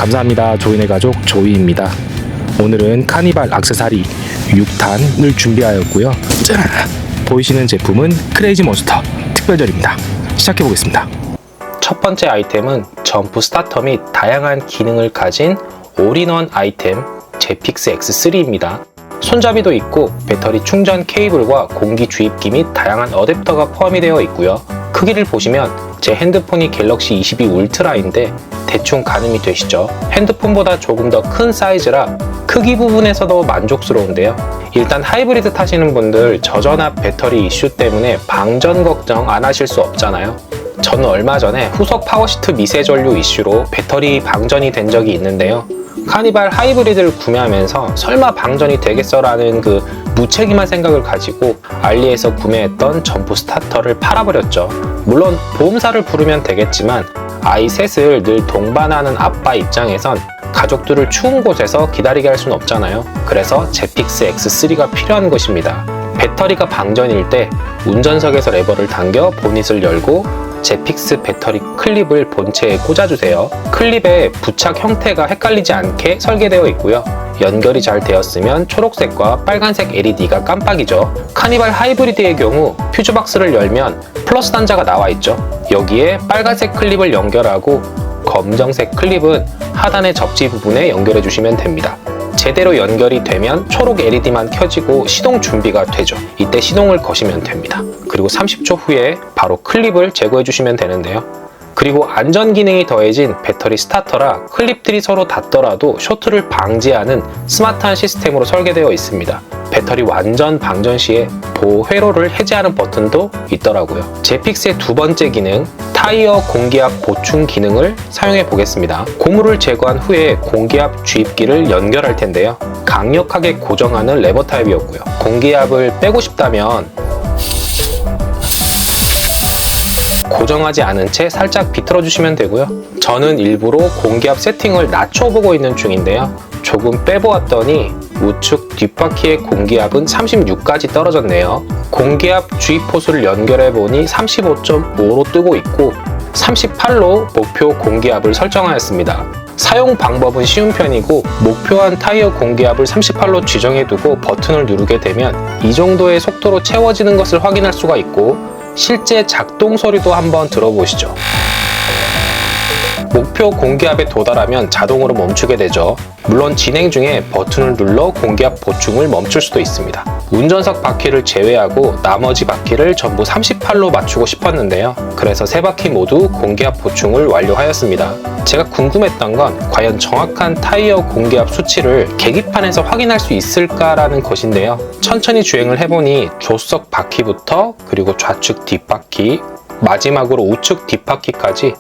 감사합니다. 조인의 가족 조이입니다. 오늘은 카니발 액세서리 6탄을 준비하였고요. 짠! 보이시는 제품은 크레이지 몬스터 특별절입니다. 시작해보겠습니다. 첫 번째 아이템은 점프 스타터 및 다양한 기능을 가진 올인원 아이템 제픽스 X3입니다. 손잡이도 있고 배터리 충전 케이블과 공기 주입기 및 다양한 어댑터가 포함이 되어 있고요. 크기를 보시면 제 핸드폰이 갤럭시 22 울트라인데 대충 가늠이 되시죠? 핸드폰보다 조금 더 큰 사이즈라 크기 부분에서도 만족스러운데요. 일단 하이브리드 타시는 분들 저전압 배터리 이슈 때문에 방전 걱정 안 하실 수 없잖아요. 저는 얼마 전에 후속 파워시트 미세 전류 이슈로 배터리 방전이 된 적이 있는데요. 카니발 하이브리드를 구매하면서 설마 방전이 되겠어라는 그 무책임한 생각을 가지고 알리에서 구매했던 점프 스타터를 팔아버렸죠. 물론 보험사를 부르면 되겠지만 아이 셋을 늘 동반하는 아빠 입장에선 가족들을 추운 곳에서 기다리게 할 수는 없잖아요. 그래서 제픽스 X3가 필요한 것입니다. 배터리가 방전일 때 운전석에서 레버를 당겨 보닛을 열고 제픽스 배터리 클립을 본체에 꽂아주세요. 클립의 부착 형태가 헷갈리지 않게 설계되어 있고요. 연결이 잘 되었으면 초록색과 빨간색 LED가 깜빡이죠. 카니발 하이브리드의 경우 퓨즈박스를 열면 플러스 단자가 나와 있죠. 여기에 빨간색 클립을 연결하고 검정색 클립은 하단의 접지 부분에 연결해 주시면 됩니다. 제대로 연결이 되면 초록 LED만 켜지고 시동 준비가 되죠. 이때 시동을 거시면 됩니다. 그리고 30초 후에 바로 클립을 제거해 주시면 되는데요. 그리고 안전 기능이 더해진 배터리 스타터라 클립들이 서로 닿더라도 쇼트를 방지하는 스마트한 시스템으로 설계되어 있습니다. 배터리 완전 방전 시에 보호 회로를 해제하는 버튼도 있더라고요. 제픽스의 두 번째 기능, 타이어 공기압 보충 기능을 사용해 보겠습니다. 고무를 제거한 후에 공기압 주입기를 연결할 텐데요. 강력하게 고정하는 레버 타입이었고요. 공기압을 빼고 싶다면 고정하지 않은 채 살짝 비틀어 주시면 되고요. 저는 일부러 공기압 세팅을 낮춰보고 있는 중인데요. 조금 빼보았더니 우측 뒷바퀴의 공기압은 36까지 떨어졌네요. 공기압 주입 호스를 연결해보니 35.5로 뜨고 있고 38로 목표 공기압을 설정하였습니다. 사용 방법은 쉬운 편이고 목표한 타이어 공기압을 38로 지정해두고 버튼을 누르게 되면 이 정도의 속도로 채워지는 것을 확인할 수가 있고 실제 작동 소리도 한번 들어보시죠. 목표 공기압에 도달하면 자동으로 멈추게 되죠. 물론 진행 중에 버튼을 눌러 공기압 보충을 멈출 수도 있습니다. 운전석 바퀴를 제외하고 나머지 바퀴를 전부 38로 맞추고 싶었는데요. 그래서 세 바퀴 모두 공기압 보충을 완료하였습니다. 제가 궁금했던 건 과연 정확한 타이어 공기압 수치를 계기판에서 확인할 수 있을까라는 것인데요. 천천히 주행을 해보니 조수석 바퀴부터 그리고 좌측 뒷바퀴, 마지막으로 우측 뒷바퀴까지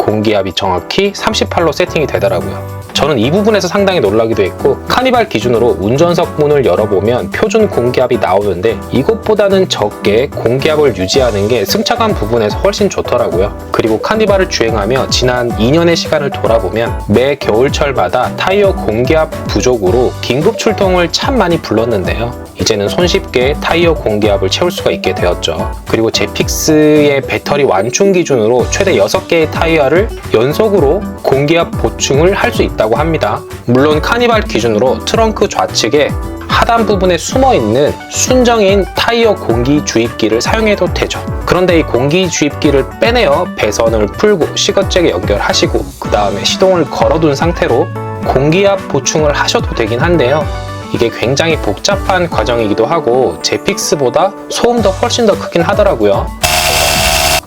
공기압이 정확히 38로 세팅이 되더라고요. 저는 이 부분에서 상당히 놀라기도 했고 카니발 기준으로 운전석 문을 열어보면 표준 공기압이 나오는데 이것보다는 적게 공기압을 유지하는 게 승차감 부분에서 훨씬 좋더라고요. 그리고 카니발을 주행하며 지난 2년의 시간을 돌아보면 매 겨울철마다 타이어 공기압 부족으로 긴급 출동을 참 많이 불렀는데요. 이제는 손쉽게 타이어 공기압을 채울 수가 있게 되었죠. 그리고 제픽스의 배터리 완충 기준으로 최대 6개의 타이어를 연속으로 공기압 보충을 할 수 있다고 합니다. 물론 카니발 기준으로 트렁크 좌측에 하단 부분에 숨어있는 순정인 타이어 공기 주입기를 사용해도 되죠. 그런데 이 공기 주입기를 빼내어 배선을 풀고 시거잭에 연결하시고 그 다음에 시동을 걸어둔 상태로 공기압 보충을 하셔도 되긴 한데요. 이게 굉장히 복잡한 과정이기도 하고 제픽스보다 소음도 훨씬 더 크긴 하더라고요.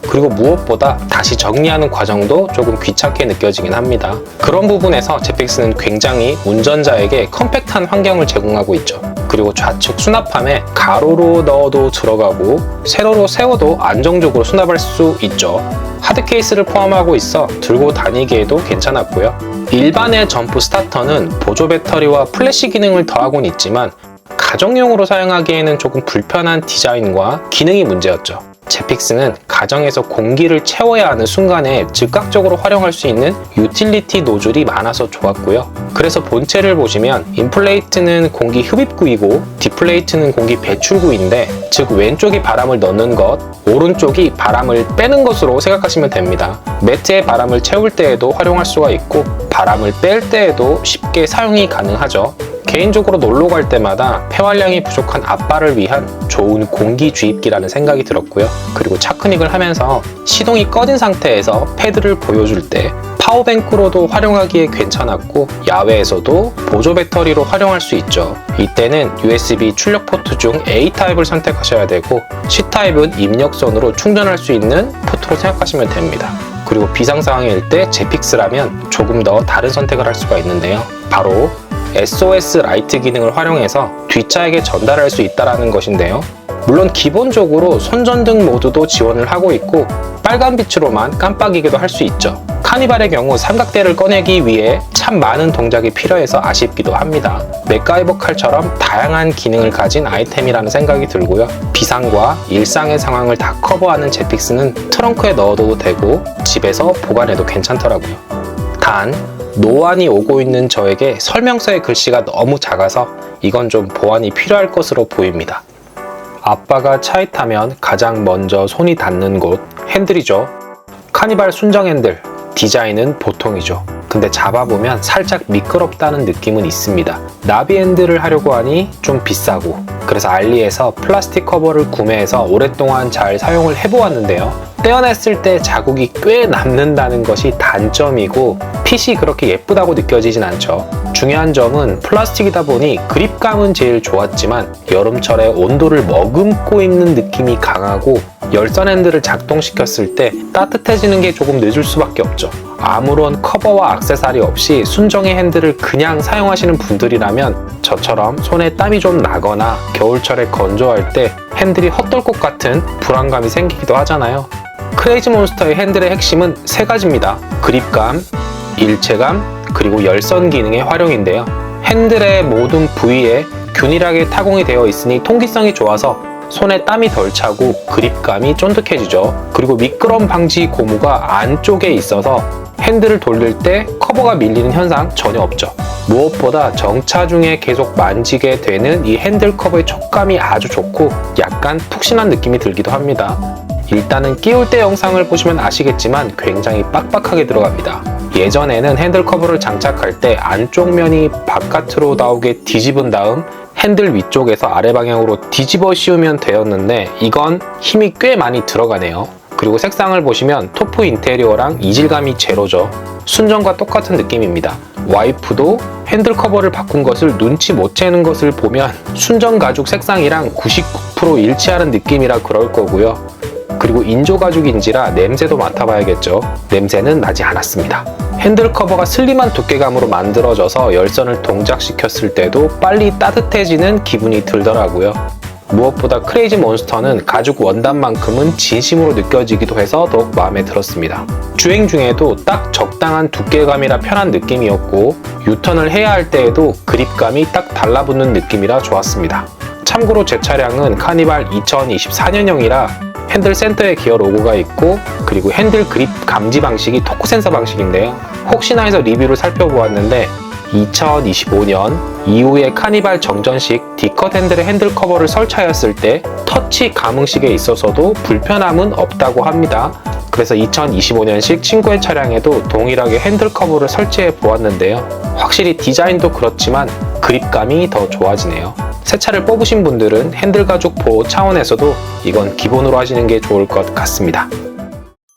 그리고 무엇보다 다시 정리하는 과정도 조금 귀찮게 느껴지긴 합니다. 그런 부분에서 제픽스는 굉장히 운전자에게 컴팩트한 환경을 제공하고 있죠. 그리고 좌측 수납함에 가로로 넣어도 들어가고 세로로 세워도 안정적으로 수납할 수 있죠. 하드 케이스를 포함하고 있어 들고 다니기에도 괜찮았고요. 일반의 점프 스타터는 보조 배터리와 플래시 기능을 더하고는 있지만 가정용으로 사용하기에는 조금 불편한 디자인과 기능이 문제였죠. 제픽스는 가정에서 공기를 채워야 하는 순간에 즉각적으로 활용할 수 있는 유틸리티 노즐이 많아서 좋았고요. 그래서 본체를 보시면 인플레이트는 공기 흡입구이고 디플레이트는 공기 배출구인데, 즉 왼쪽이 바람을 넣는 것, 오른쪽이 바람을 빼는 것으로 생각하시면 됩니다. 매트에 바람을 채울 때에도 활용할 수가 있고 바람을 뺄 때에도 쉽게 사용이 가능하죠. 개인적으로 놀러 갈 때마다 폐활량이 부족한 아빠를 위한 좋은 공기 주입기라는 생각이 들었고요. 그리고 차크닉을 하면서 시동이 꺼진 상태에서 패드를 보여줄 때 파워뱅크로도 활용하기에 괜찮았고, 야외에서도 보조 배터리로 활용할 수 있죠. 이때는 USB 출력 포트 중 A타입을 선택하셔야 되고, C타입은 입력선으로 충전할 수 있는 포트로 생각하시면 됩니다. 그리고 비상 상황일 때 제픽스라면 조금 더 다른 선택을 할 수가 있는데요. 바로 SOS 라이트 기능을 활용해서 뒷차에게 전달할 수 있다는 것인데요. 물론 기본적으로 손전등 모드도 지원을 하고 있고, 빨간 빛으로만 깜빡이기도 할 수 있죠. 카니발의 경우 삼각대를 꺼내기 위해 참 많은 동작이 필요해서 아쉽기도 합니다. 맥가이버 칼처럼 다양한 기능을 가진 아이템이라는 생각이 들고요. 비상과 일상의 상황을 다 커버하는 제픽스는 트렁크에 넣어둬도 되고 집에서 보관해도 괜찮더라고요. 단, 노안이 오고 있는 저에게 설명서의 글씨가 너무 작아서 이건 좀 보완이 필요할 것으로 보입니다. 아빠가 차에 타면 가장 먼저 손이 닿는 곳, 핸들이죠. 카니발 순정 핸들, 디자인은 보통이죠. 근데 잡아보면 살짝 미끄럽다는 느낌은 있습니다. 나비 핸들을 하려고 하니 좀 비싸고, 그래서 알리에서 플라스틱 커버를 구매해서 오랫동안 잘 사용을 해보았는데요. 떼어냈을 때 자국이 꽤 남는다는 것이 단점이고, 핏이 그렇게 예쁘다고 느껴지진 않죠. 중요한 점은 플라스틱이다 보니 그립감은 제일 좋았지만 여름철에 온도를 머금고 있는 느낌이 강하고, 열선 핸들을 작동시켰을 때 따뜻해지는 게 조금 늦을 수밖에 없죠. 아무런 커버와 액세서리 없이 순정의 핸들을 그냥 사용하시는 분들이라면 저처럼 손에 땀이 좀 나거나 겨울철에 건조할 때 핸들이 헛돌 것 같은 불안감이 생기기도 하잖아요. 크레이지 몬스터의 핸들의 핵심은 세 가지입니다. 그립감, 일체감, 그리고 열선 기능의 활용인데요. 핸들의 모든 부위에 균일하게 타공이 되어 있으니 통기성이 좋아서 손에 땀이 덜 차고 그립감이 쫀득해지죠. 그리고 미끄럼 방지 고무가 안쪽에 있어서 핸들을 돌릴 때 커버가 밀리는 현상 전혀 없죠. 무엇보다 정차 중에 계속 만지게 되는 이 핸들 커버의 촉감이 아주 좋고 약간 푹신한 느낌이 들기도 합니다. 일단은 끼울 때 영상을 보시면 아시겠지만 굉장히 빡빡하게 들어갑니다. 예전에는 핸들 커버를 장착할 때 안쪽 면이 바깥으로 나오게 뒤집은 다음 핸들 위쪽에서 아래 방향으로 뒤집어 씌우면 되었는데 이건 힘이 꽤 많이 들어가네요. 그리고 색상을 보시면 토프 인테리어랑 이질감이 제로죠. 순정과 똑같은 느낌입니다. 와이프도 핸들 커버를 바꾼 것을 눈치 못 채는 것을 보면 순정 가죽 색상이랑 99% 일치하는 느낌이라 그럴 거고요. 그리고 인조 가죽인지라 냄새도 맡아봐야겠죠. 냄새는 나지 않았습니다. 핸들 커버가 슬림한 두께감으로 만들어져서 열선을 동작시켰을 때도 빨리 따뜻해지는 기분이 들더라고요. 무엇보다 크레이지 몬스터는 가죽 원단만큼은 진심으로 느껴지기도 해서 더욱 마음에 들었습니다. 주행 중에도 딱 적당한 두께감이라 편한 느낌이었고, 유턴을 해야 할 때에도 그립감이 딱 달라붙는 느낌이라 좋았습니다. 참고로 제 차량은 카니발 2024년형이라 핸들 센터에 기어 로고가 있고, 그리고 핸들 그립 감지 방식이 토크 센서 방식인데요. 혹시나 해서 리뷰를 살펴보았는데 2025년 이후에 카니발 정전식 D컷 핸들의 핸들 커버를 설치하였을 때 터치 감응식에 있어서도 불편함은 없다고 합니다. 그래서 2025년식 친구의 차량에도 동일하게 핸들 커버를 설치해 보았는데요. 확실히 디자인도 그렇지만 그립감이 더 좋아지네요. 새 차를 뽑으신 분들은 핸들 가죽 보호 차원에서도 이건 기본으로 하시는 게 좋을 것 같습니다.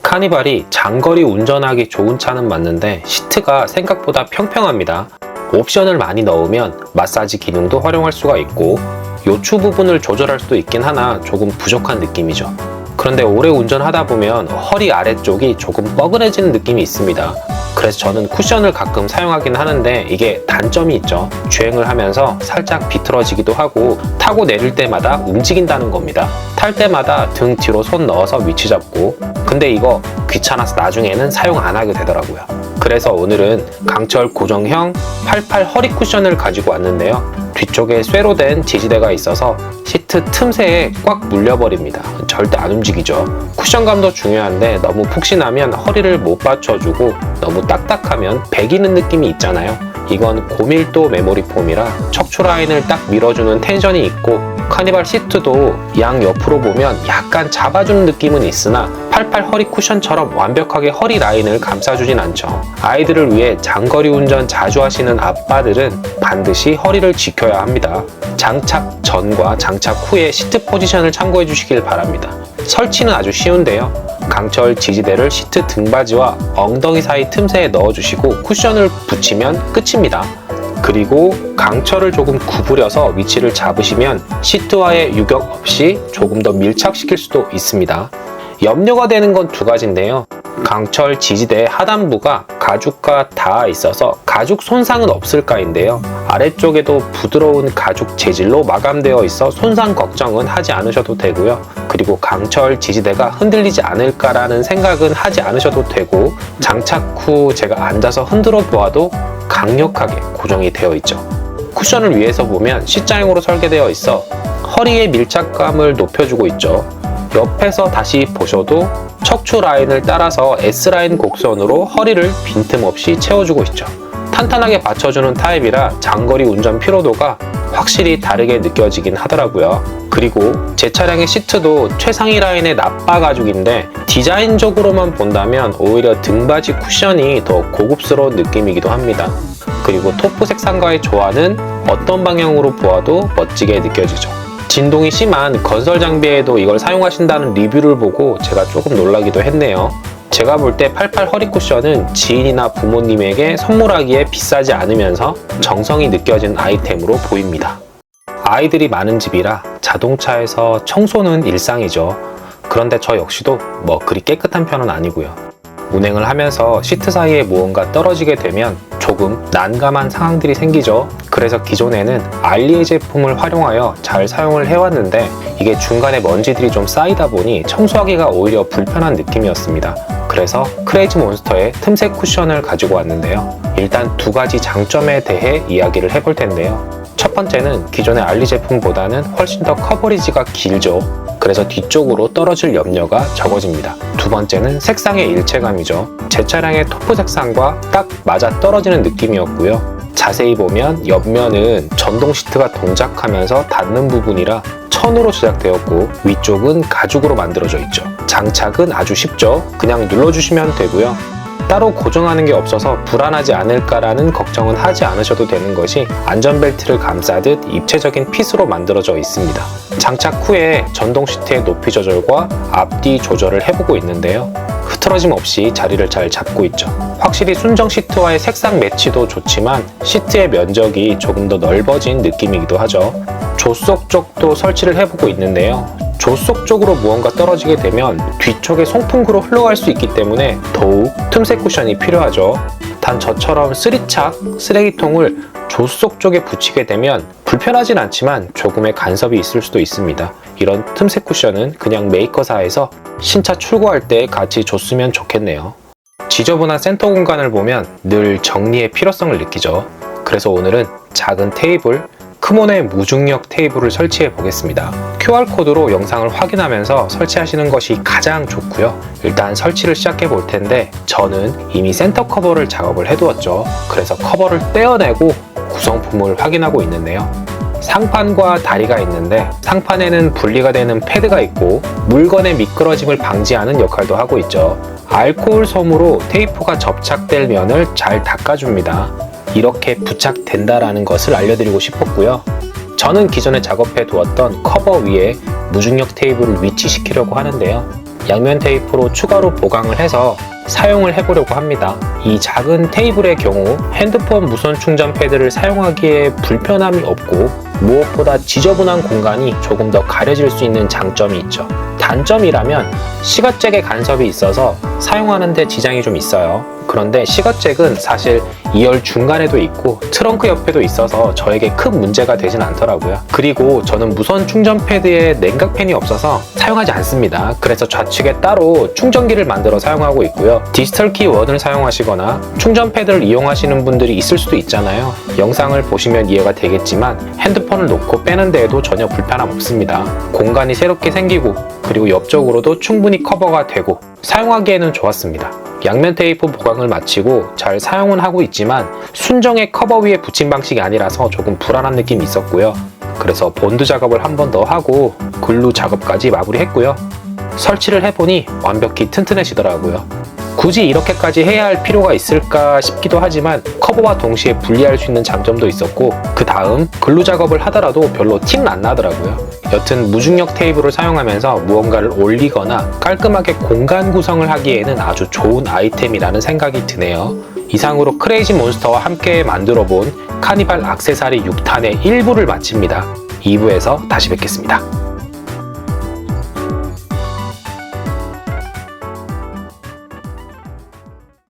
카니발이 장거리 운전하기 좋은 차는 맞는데 시트가 생각보다 평평합니다. 옵션을 많이 넣으면 마사지 기능도 활용할 수가 있고 요추 부분을 조절할 수도 있긴 하나 조금 부족한 느낌이죠. 그런데 오래 운전하다 보면 허리 아래쪽이 조금 뻐근해지는 느낌이 있습니다. 그래서 저는 쿠션을 가끔 사용하긴 하는데 이게 단점이 있죠. 주행을 하면서 살짝 비틀어지기도 하고 타고 내릴 때마다 움직인다는 겁니다. 탈 때마다 등 뒤로 손 넣어서 위치 잡고, 근데 이거 귀찮아서 나중에는 사용 안 하게 되더라고요. 그래서 오늘은 강철 고정형 88 허리 쿠션을 가지고 왔는데요. 뒤쪽에 쇠로 된 지지대가 있어서 시트 틈새에 꽉 물려버립니다. 절대 안 움직이죠. 쿠션감도 중요한데 너무 푹신하면 허리를 못 받쳐주고 너무 딱딱하면 배기는 느낌이 있잖아요. 이건 고밀도 메모리 폼이라 척추 라인을 딱 밀어주는 텐션이 있고 카니발 시트도 양 옆으로 보면 약간 잡아주는 느낌은 있으나 88 허리 쿠션처럼 완벽하게 허리 라인을 감싸주진 않죠. 아이들을 위해 장거리 운전 자주 하시는 아빠들은 반드시 허리를 지켜야 합니다. 장착 전과 장착 후의 시트 포지션을 참고해 주시길 바랍니다. 설치는 아주 쉬운데요. 강철 지지대를 시트 등받이와 엉덩이 사이 틈새에 넣어주시고 쿠션을 붙이면 끝입니다. 그리고 강철을 조금 구부려서 위치를 잡으시면 시트와의 유격 없이 조금 더 밀착시킬 수도 있습니다. 염려가 되는 건 두 가지인데요. 강철 지지대 하단부가 가죽과 닿아 있어서 가죽 손상은 없을까인데요. 아래쪽에도 부드러운 가죽 재질로 마감되어 있어 손상 걱정은 하지 않으셔도 되고요. 그리고 강철 지지대가 흔들리지 않을까라는 생각은 하지 않으셔도 되고, 장착 후 제가 앉아서 흔들어 보아도 강력하게 고정이 되어 있죠. 쿠션을 위에서 보면 C자형으로 설계되어 있어 허리의 밀착감을 높여주고 있죠. 옆에서 다시 보셔도 척추 라인을 따라서 S라인 곡선으로 허리를 빈틈없이 채워주고 있죠. 탄탄하게 받쳐주는 타입이라 장거리 운전 피로도가 확실히 다르게 느껴지긴 하더라고요. 그리고 제 차량의 시트도 최상위 라인의 납바 가죽인데 디자인적으로만 본다면 오히려 등받이 쿠션이 더 고급스러운 느낌이기도 합니다. 그리고 토프 색상과의 조화는 어떤 방향으로 보아도 멋지게 느껴지죠. 진동이 심한 건설 장비에도 이걸 사용하신다는 리뷰를 보고 제가 조금 놀라기도 했네요. 제가 볼 때 88 허리 쿠션은 지인이나 부모님에게 선물하기에 비싸지 않으면서 정성이 느껴지는 아이템으로 보입니다. 아이들이 많은 집이라 자동차에서 청소는 일상이죠. 그런데 저 역시도 뭐 그리 깨끗한 편은 아니고요. 운행을 하면서 시트 사이에 무언가 떨어지게 되면 조금 난감한 상황들이 생기죠. 그래서 기존에는 알리에 제품을 활용하여 잘 사용을 해왔는데 이게 중간에 먼지들이 좀 쌓이다 보니 청소하기가 오히려 불편한 느낌이었습니다. 그래서 크레이지 몬스터의 틈새 쿠션을 가지고 왔는데요. 일단 두 가지 장점에 대해 이야기를 해볼 텐데요. 첫 번째는 기존의 알리 제품보다는 훨씬 더 커버리지가 길죠. 그래서 뒤쪽으로 떨어질 염려가 적어집니다. 두 번째는 색상의 일체감이죠. 제 차량의 토프 색상과 딱 맞아 떨어지는 느낌이었고요. 자세히 보면 옆면은 전동 시트가 동작하면서 닿는 부분이라 천으로 제작되었고 위쪽은 가죽으로 만들어져 있죠. 장착은 아주 쉽죠. 그냥 눌러주시면 되고요. 따로 고정하는 게 없어서 불안하지 않을까라는 걱정은 하지 않으셔도 되는 것이 안전벨트를 감싸듯 입체적인 핏으로 만들어져 있습니다. 장착 후에 전동 시트의 높이 조절과 앞뒤 조절을 해보고 있는데요. 흐트러짐 없이 자리를 잘 잡고 있죠. 확실히 순정 시트와의 색상 매치도 좋지만 시트의 면적이 조금 더 넓어진 느낌이기도 하죠. 조속 쪽도 설치를 해보고 있는데요. 조속 쪽으로 무언가 떨어지게 되면 뒤쪽에 송풍구로 흘러갈 수 있기 때문에 더욱 틈새 쿠션이 필요하죠. 단 저처럼 3착 쓰레기통을 조속 쪽에 붙이게 되면 불편하진 않지만 조금의 간섭이 있을 수도 있습니다. 이런 틈새 쿠션은 그냥 메이커사에서 신차 출고할 때 같이 줬으면 좋겠네요. 지저분한 센터 공간을 보면 늘 정리의 필요성을 느끼죠. 그래서 오늘은 작은 테이블, 크몬의 무중력 테이블을 설치해 보겠습니다. QR코드로 영상을 확인하면서 설치하시는 것이 가장 좋고요. 일단 설치를 시작해 볼 텐데 저는 이미 센터 커버를 작업을 해두었죠. 그래서 커버를 떼어내고 구성품을 확인하고 있는데요. 상판과 다리가 있는데 상판에는 분리가 되는 패드가 있고 물건의 미끄러짐을 방지하는 역할도 하고 있죠. 알코올 솜으로 테이프가 접착될 면을 잘 닦아줍니다. 이렇게 부착된다라는 것을 알려드리고 싶었고요. 저는 기존에 작업해 두었던 커버 위에 무중력 테이프를 위치시키려고 하는데요. 양면 테이프로 추가로 보강을 해서 사용을 해보려고 합니다. 이 작은 테이블의 경우 핸드폰 무선 충전 패드를 사용하기에 불편함이 없고 무엇보다 지저분한 공간이 조금 더 가려질 수 있는 장점이 있죠. 단점이라면 시거잭의 간섭이 있어서 사용하는 데 지장이 좀 있어요. 그런데 시거잭은 사실 2열 중간에도 있고 트렁크 옆에도 있어서 저에게 큰 문제가 되진 않더라고요. 그리고 저는 무선 충전 패드에 냉각팬이 없어서 사용하지 않습니다. 그래서 좌측에 따로 충전기를 만들어 사용하고 있고요. 디지털 키 1을 사용하시거나 충전 패드를 이용하시는 분들이 있을 수도 있잖아요. 영상을 보시면 이해가 되겠지만 핸드폰을 놓고 빼는 데에도 전혀 불편함 없습니다. 공간이 새롭게 생기고 그리고 옆쪽으로도 충분히 커버가 되고 사용하기에는 좋았습니다. 양면 테이프 보강을 마치고 잘 사용은 하고 있지만 순정의 커버 위에 붙인 방식이 아니라서 조금 불안한 느낌이 있었고요. 그래서 본드 작업을 한 번 더 하고 글루 작업까지 마무리했고요. 설치를 해보니 완벽히 튼튼해지더라고요. 굳이 이렇게까지 해야 할 필요가 있을까 싶기도 하지만 커버와 동시에 분리할 수 있는 장점도 있었고, 그 다음 글루 작업을 하더라도 별로 티는 안 나더라고요. 여튼 무중력 테이블을 사용하면서 무언가를 올리거나 깔끔하게 공간 구성을 하기에는 아주 좋은 아이템이라는 생각이 드네요. 이상으로 크레이지 몬스터와 함께 만들어본 카니발 액세서리 6탄의 1부를 마칩니다. 2부에서 다시 뵙겠습니다.